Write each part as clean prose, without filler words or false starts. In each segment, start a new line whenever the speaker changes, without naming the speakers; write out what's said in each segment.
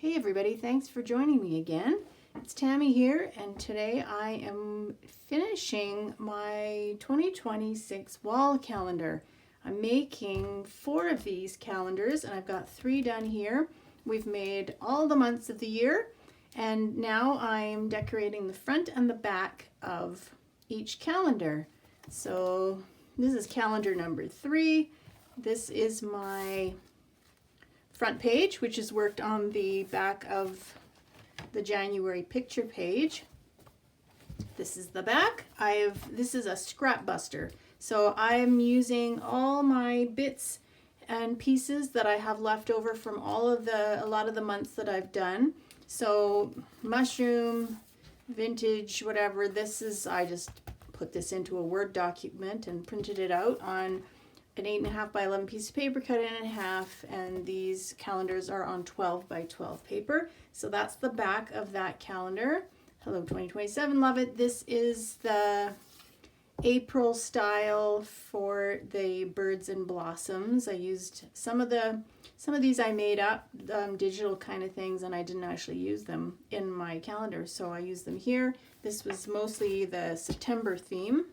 Hey everybody, thanks for joining me again. It's Tammy here, and today I am finishing my 2026 wall calendar. I'm making 4 of these calendars and I've got 3 done here. We've made all the months of the year, and now I'm decorating the front and the back of each calendar. So this is calendar number 3. This is my front page, which is worked on the back of the January picture page. This is the back. This is a Scrapbuster. So I'm using all my bits and pieces that I have left over from a lot of the months that I've done. So mushroom, vintage, whatever. I just put this into a Word document and printed it out on an 8.5 by 11 piece of paper, cut it in half, and these calendars are on 12 by 12 paper. So that's the back of that calendar. Hello 2027, love it. This is the April style for the birds and blossoms. I used some of these I made up, digital kind of things, and I didn't actually use them in my calendar, so I used them here. This was mostly the September theme.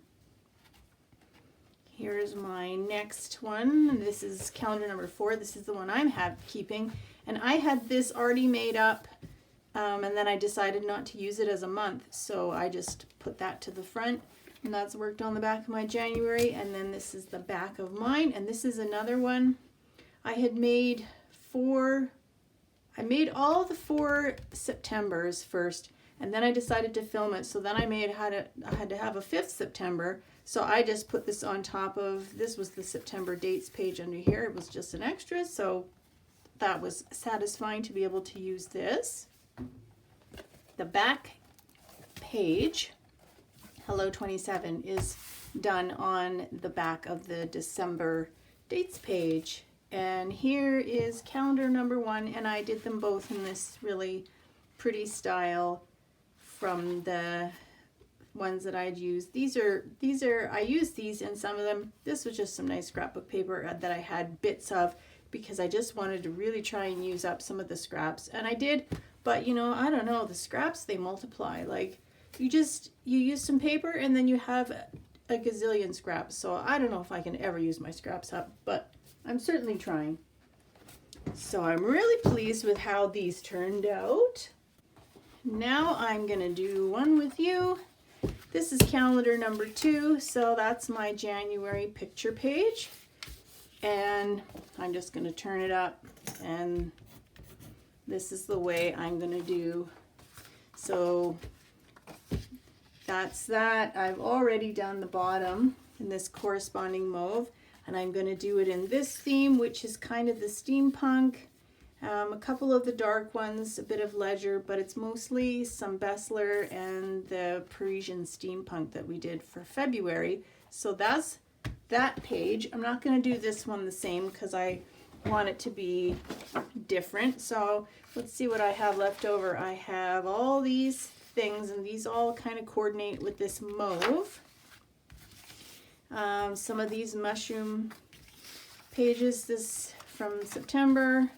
Here's my next one. This is calendar number 4. This is the one I'm keeping. And I had this already made up, and then I decided not to use it as a month. So I just put that to the front, and that's worked on the back of my January. And then this is the back of mine. And this is another one. I had made I made all the 4 Septembers first, and then I decided to film it. So then I had to have a 5th September. So I just put this on top of, this was the September dates page under here. It was just an extra, so that was satisfying to be able to use this. The back page, Hello 27, is done on the back of the December dates page. And here is calendar number 1, and I did them both in this really pretty style from the ones that I'd used. I used these in some of them. This was just some nice scrapbook paper that I had bits of because I just wanted to really try and use up some of the scraps, and I did. But I don't know, the scraps, they multiply. Like you use some paper and then you have a gazillion scraps. So I don't know if I can ever use my scraps up, but I'm certainly trying. So I'm really pleased with how these turned out. Now I'm gonna do one with you. This is calendar number 2, so that's my January picture page. And I'm just going to turn it up, and this is the way I'm going to do. So that's that. I've already done the bottom in this corresponding mauve, and I'm going to do it in this theme, which is kind of the steampunk. A couple of the dark ones, a bit of ledger, but it's mostly some Bessler and the Parisian steampunk that we did for February. So that's that page. I'm not going to do this one the same because I want it to be different. So let's see what I have left over. I have all these things, and these all kind of coordinate with this mauve. Some of these mushroom pages, this from September.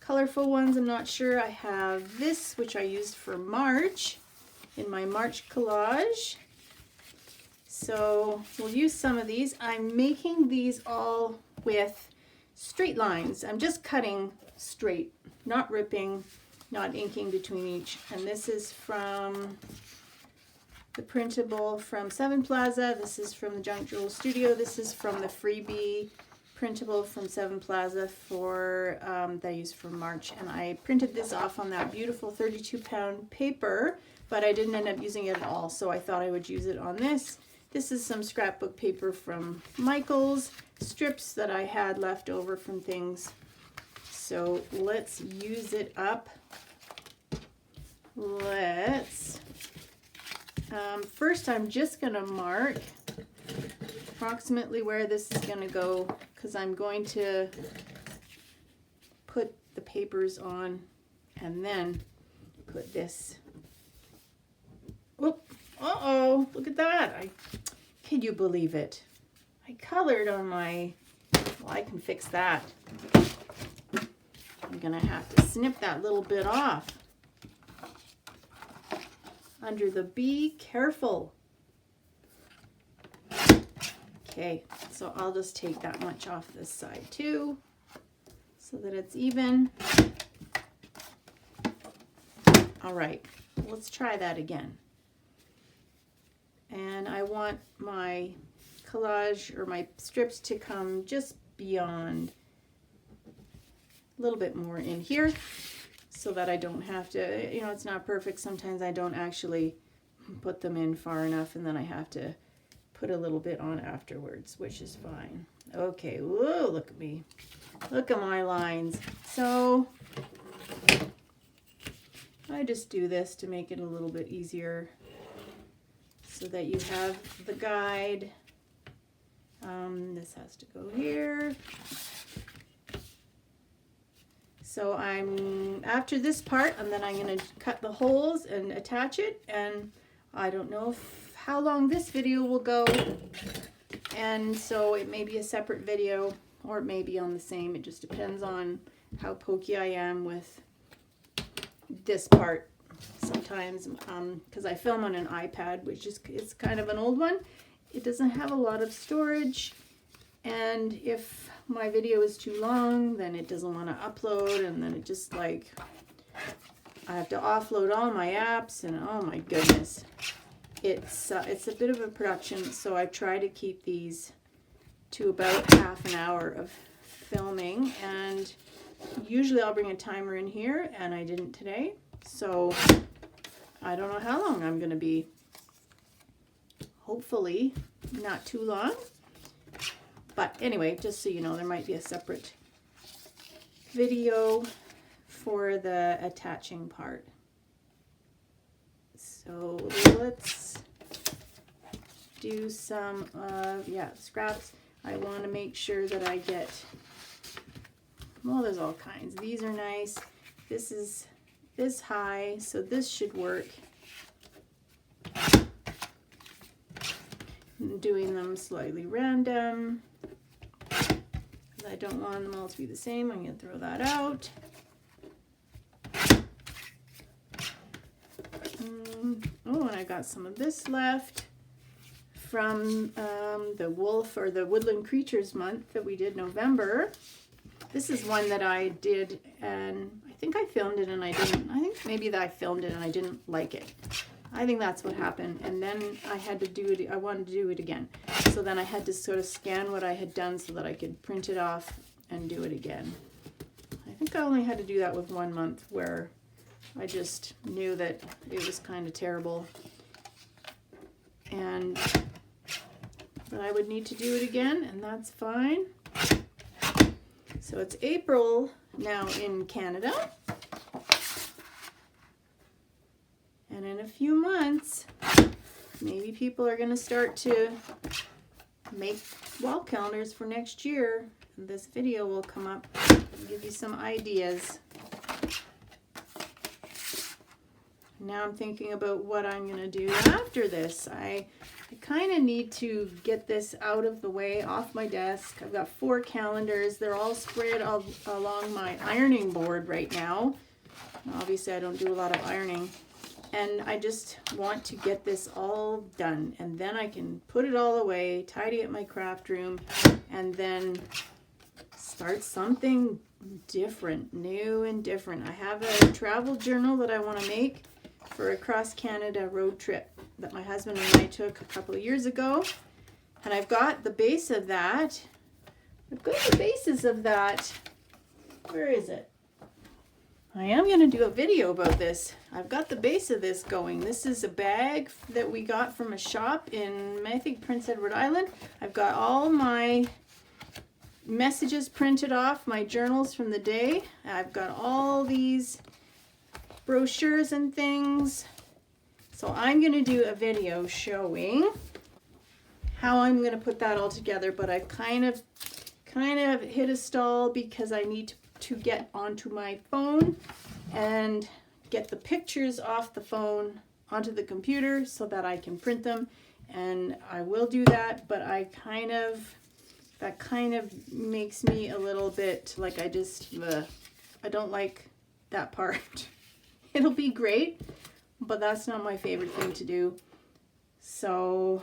Colorful ones, I'm not sure. I have this, which I used for March, in my March collage. So we'll use some of these. I'm making these all with straight lines. I'm just cutting straight, not ripping, not inking between each. And this is from the printable from Seven Plaza. This is from the Junk Jewel Studio. This is from the freebie printable from Seven Plaza that I used for March, and I printed this off on that beautiful 32-pound paper, but I didn't end up using it at all, so I thought I would use it on this. This is some scrapbook paper from Michael's, strips that I had left over from things. So let's use it up. First I'm just gonna mark approximately where this is going to go, because I'm going to put the papers on and then put this. Whoop! Uh-oh! Look at that! Can you believe it? I colored on my, well, I can fix that. I'm gonna have to snip that little bit off. Under the B, careful. Okay, so I'll just take that much off this side too, so that it's even. All right, let's try that again. And I want my collage or my strips to come just beyond, a little bit more in here, so that I don't have to, you know, it's not perfect. Sometimes I don't actually put them in far enough, and then I have to put a little bit on afterwards, which is fine. Okay, whoa, look at me. Look at my lines. So I just do this to make it a little bit easier so that you have the guide. This has to go here. So I'm, after this part, and then I'm going to cut the holes and attach it, and I don't know how long this video will go, and so it may be a separate video, or it may be on the same. It just depends on how pokey I am with this part sometimes, because I film on an iPad, which is, it's kind of an old one. It doesn't have a lot of storage, and if my video is too long, then it doesn't want to upload, and then it just, like, I have to offload all my apps, and oh my goodness, it's a bit of a production. So I try to keep these to about half an hour of filming, and usually I'll bring a timer in here, and I didn't today, so I don't know how long I'm going to be. Hopefully not too long. But anyway, just so you know, there might be a separate video for the attaching part. So let's do some, scraps. I want to make sure that I get, well, there's all kinds. These are nice. This is this high, so this should work. I'm doing them slightly random. I don't want them all to be the same. I'm going to throw that out. Oh, and I got some of this left from the Wolf or the Woodland Creatures month that we did November. This is one that I did, and I think I filmed it and I didn't. I think maybe that I filmed it and I didn't like it. I think that's what happened, and then I had to do it. I wanted to do it again, so then I had to sort of scan what I had done so that I could print it off and do it again. I think I only had to do that with 1 month, where I just knew that it was kind of terrible, and but I would need to do it again, and that's fine. So it's April now in Canada. And in a few months, maybe people are going to start to make wall calendars for next year. And this video will come up and give you some ideas. Now I'm thinking about what I'm going to do after this. I kind of need to get this out of the way, off my desk. I've got 4 calendars. They're all spread along my ironing board right now. Obviously, I don't do a lot of ironing. And I just want to get this all done, and then I can put it all away, tidy up my craft room, and then start something different, new and different. I have a travel journal that I want to make for a cross-Canada road trip that my husband and I took a couple of years ago. And I've got the base of that. I've got the bases of that. Where is it? I am going to do a video about this. I've got the base of this going. This is a bag that we got from a shop in, I think, Prince Edward Island. I've got all my messages printed off, my journals from the day. I've got all these brochures and things. So I'm going to do a video showing how I'm going to put that all together, but I've kind of hit a stall because I need to get onto my phone and get the pictures off the phone onto the computer so that I can print them, and I will do that, but that kind of makes me a little bit like I I don't like that part. It'll be great, but that's not my favorite thing to do. So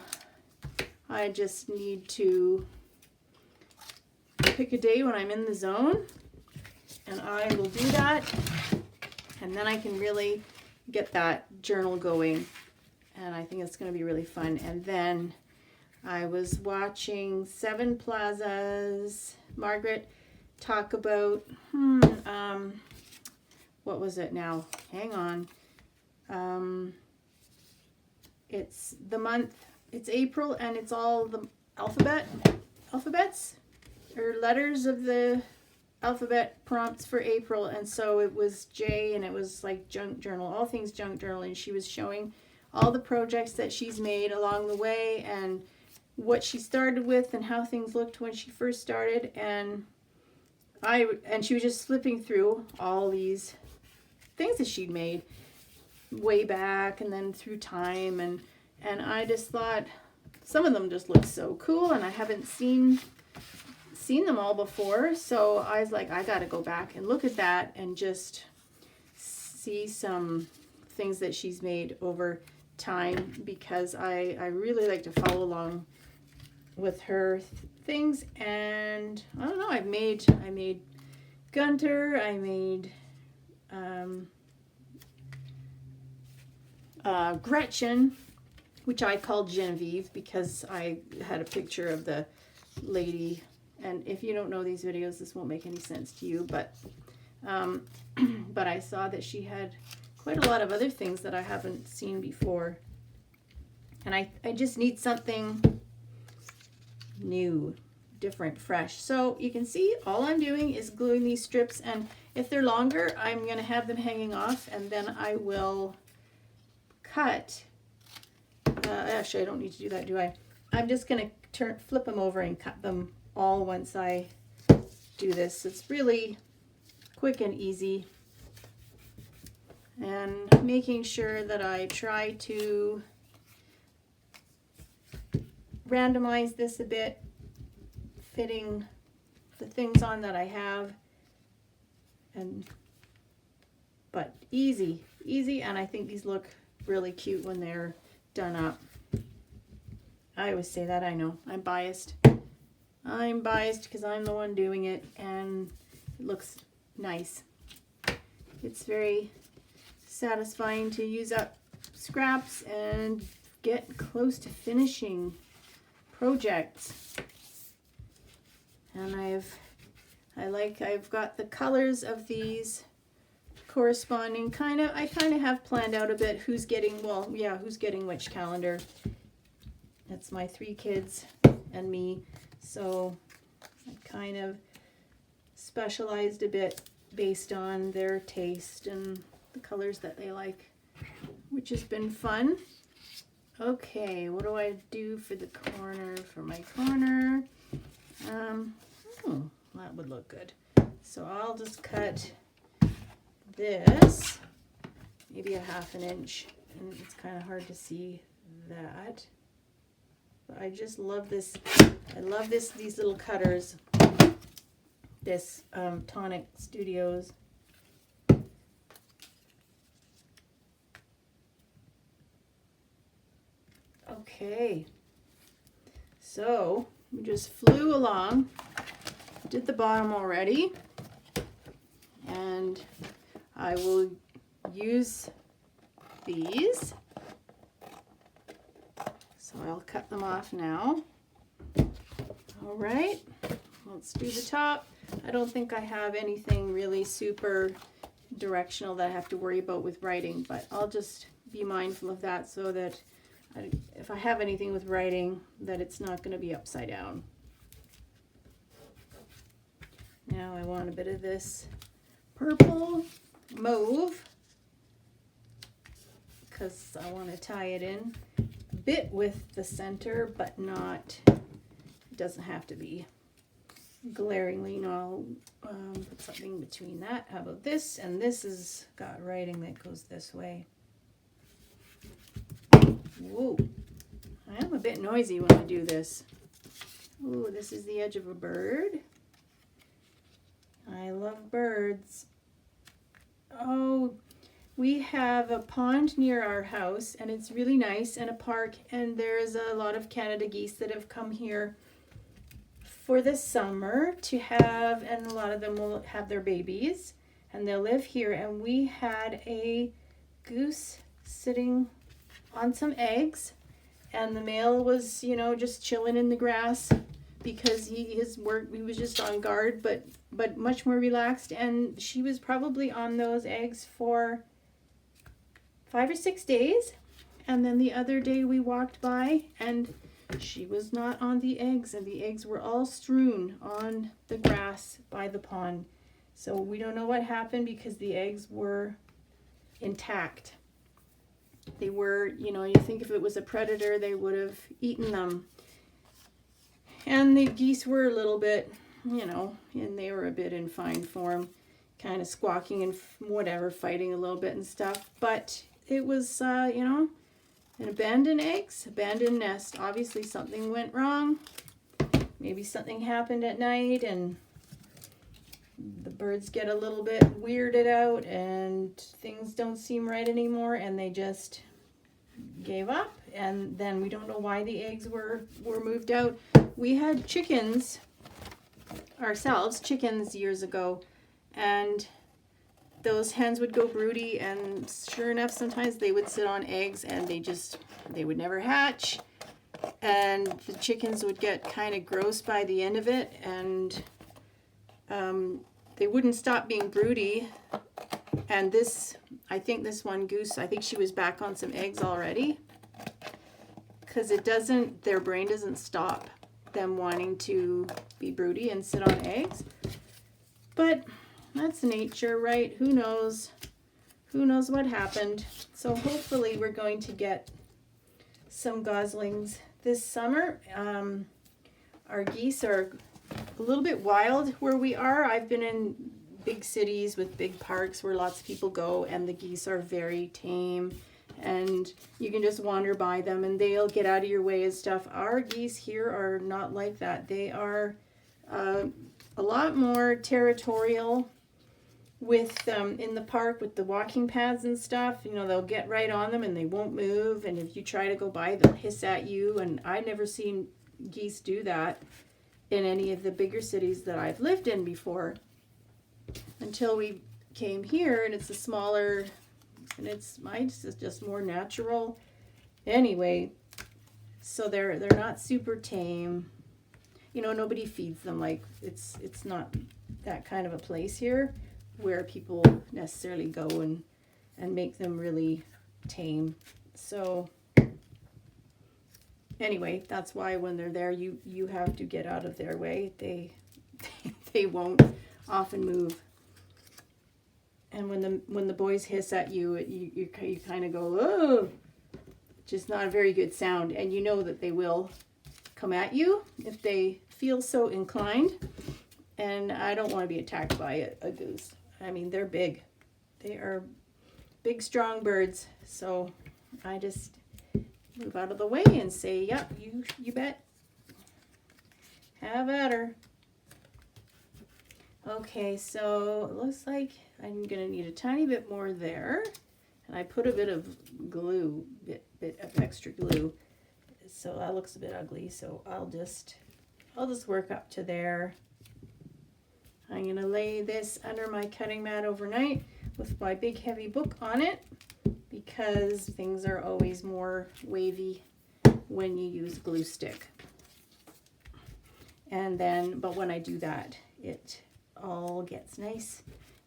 I just need to pick a day when I'm in the zone, and I will do that, and then I can really get that journal going, and I think it's going to be really fun. And then I was watching Seven Plazas, Margaret talk about, what was it now? Hang on. It's the month, it's April, and it's all the alphabets or letters of the alphabet prompts for April. And so it was J, and it was like junk journal, all things junk journal. And she was showing all the projects that she's made along the way and what she started with and how things looked when she first started. And she was just flipping through all these things that she'd made way back and then through time, and I just thought some of them just look so cool, and I haven't seen them all before, so I was like, I gotta go back and look at that and just see some things that she's made over time, because I really like to follow along with her things. And I don't know, I made Gunter, I made Gretchen, which I called Genevieve because I had a picture of the lady. And if you don't know these videos, this won't make any sense to you, but I saw that she had quite a lot of other things that I haven't seen before, and I just need something new, different, fresh. So you can see all I'm doing is gluing these strips, and if they're longer, I'm going to have them hanging off, and then I will cut. Actually, I don't need to do that, do I? I'm just going to flip them over and cut them all once I do this. It's really quick and easy, and making sure that I try to randomize this a bit, fitting the things on that I have, but easy, and I think these look really cute when they're done up. I always say that, I know, I'm biased because I'm the one doing it, and it looks nice. It's very satisfying to use up scraps and get close to finishing projects. And I've got the colors of these corresponding I kind of have planned out a bit who's getting which calendar. It's my 3 kids and me, so I kind of specialized a bit based on their taste and the colors that they like, which has been fun. Okay, what do I do for the corner, for my corner? That would look good. So I'll just cut this, maybe a 1/2 inch, and it's kind of hard to see that. But I just love this. I love these little cutters. This Tonic Studios. Okay, so we just flew along, did the bottom already, and I will use these. So I'll cut them off now. All right, let's do the top. I don't think I have anything really super directional that I have to worry about with writing, but I'll just be mindful of that so that if I have anything with writing, that it's not going to be upside down. Now I want a bit of this purple mauve because I want to tie it in a bit with the center, but not, it doesn't have to be glaringly. No, I'll put something between that. How about this? And this has got writing that goes this way. Whoa, I am a bit noisy when I do this. Ooh, this is the edge of a bird. I love birds. Oh, we have a pond near our house, and it's really nice, and a park, and there's a lot of Canada geese that have come here for the summer to have, and a lot of them will have their babies, and they'll live here. And we had a goose sitting on some eggs, and the male was, you know, just chilling in the grass because he was just on guard, but much more relaxed. And she was probably on those eggs for 5 or 6 days, and then the other day we walked by and she was not on the eggs, and the eggs were all strewn on the grass by the pond. So we don't know what happened because the eggs were intact. They were, you know, you think if it was a predator, they would have eaten them. And the geese were a little bit, you know, and they were a bit in fine form, kind of squawking and whatever, fighting a little bit and stuff. But it was, you know, an abandoned eggs, abandoned nest. Obviously something went wrong. Maybe something happened at night and the birds get a little bit weirded out and things don't seem right anymore, and they just gave up. And then we don't know why the eggs were moved out. We had chickens ourselves, chickens years ago, and those hens would go broody, and sure enough, sometimes they would sit on eggs and they would never hatch, and the chickens would get kind of gross by the end of it, and they wouldn't stop being broody. And I think this one goose, I think she was back on some eggs already, because their brain doesn't stop them wanting to be broody and sit on eggs. But that's nature, right? Who knows? Who knows what happened? So hopefully we're going to get some goslings this summer. Our geese are a little bit wild where we are. I've been in big cities with big parks where lots of people go, and the geese are very tame, and you can just wander by them and they'll get out of your way and stuff. Our geese here are not like that. They are a lot more territorial with in the park with the walking paths and stuff. You know, they'll get right on them and they won't move, and if you try to go by, they'll hiss at you. And I've never seen geese do that in any of the bigger cities that I've lived in before, until we came here, and it's a smaller, and mine's is just more natural. Anyway, so they're not super tame. You know, nobody feeds them. Like it's not that kind of a place here where people necessarily go and make them really tame. So anyway, that's why when they're there, you have to get out of their way. They won't often move. And when the boys hiss at you, you kind of go, oh, just not a very good sound. And you know that they will come at you if they feel so inclined. And I don't want to be attacked by a goose. I mean, they're big. They are big, strong birds. So I just move out of the way and say, yep, you bet. Have at her. Okay, so it looks like I'm going to need a tiny bit more there. And I put a bit of glue, bit of extra glue. So that looks a bit ugly. So I'll just work up to there. I'm going to lay this under my cutting mat overnight with my big heavy book on it, because things are always more wavy when you use glue stick. And then, but when I do that, it all gets nice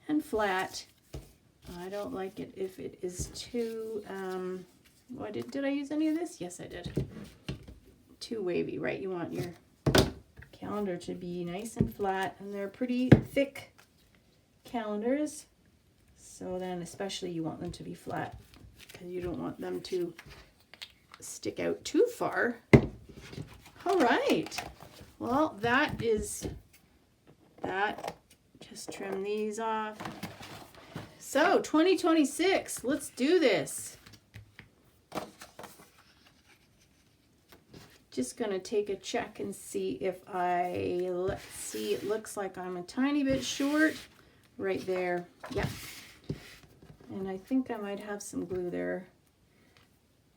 and flat. I don't like it if it is too, did I use any of this? Yes, I did. Too wavy, right? You want your calendar to be nice and flat, and they're pretty thick calendars. So then especially you want them to be flat, because you don't want them to stick out too far. All right. Well, that. Just trim these off. So 2026, let's do this. Just gonna take a check and see if let's see, it looks like I'm a tiny bit short right there. Yep. And I think I might have some glue there.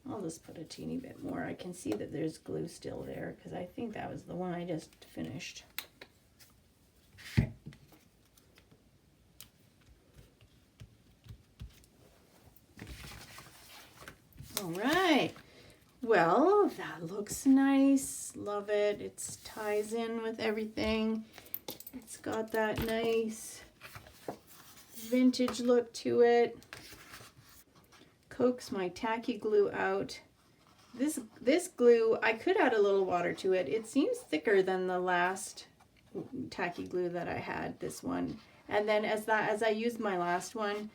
I'll just put a teeny bit more. I can see that there's glue still there because I think that was the one I just finished. All right. Well, that looks nice. Love it. It ties in with everything. It's got that nice vintage look to it. Coax my tacky glue out. This glue, I could add a little water to it. It seems thicker than the last tacky glue that I had, this one. And then as I used my last one,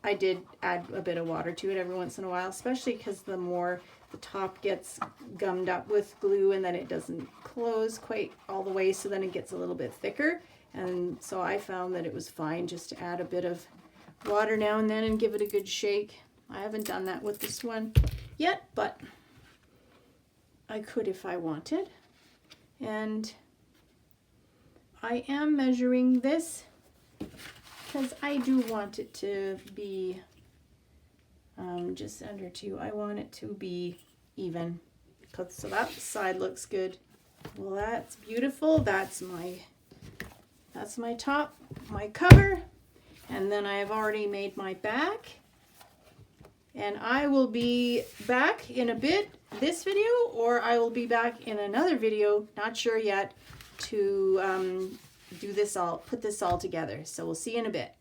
I did add a bit of water to it every once in a while, especially because the more the top gets gummed up with glue and then it doesn't close quite all the way, so then it gets a little bit thicker. And so I found that it was fine just to add a bit of water now and then and give it a good shake. I haven't done that with this one yet, but I could if I wanted. And I am measuring this because I do want it to be just under 2. I want it to be even. So that side looks good. Well, that's beautiful. That's my top, my cover. And then I have already made my back. And I will be back in a bit, this video, or I will be back in another video, not sure yet, to put this all together. So we'll see you in a bit.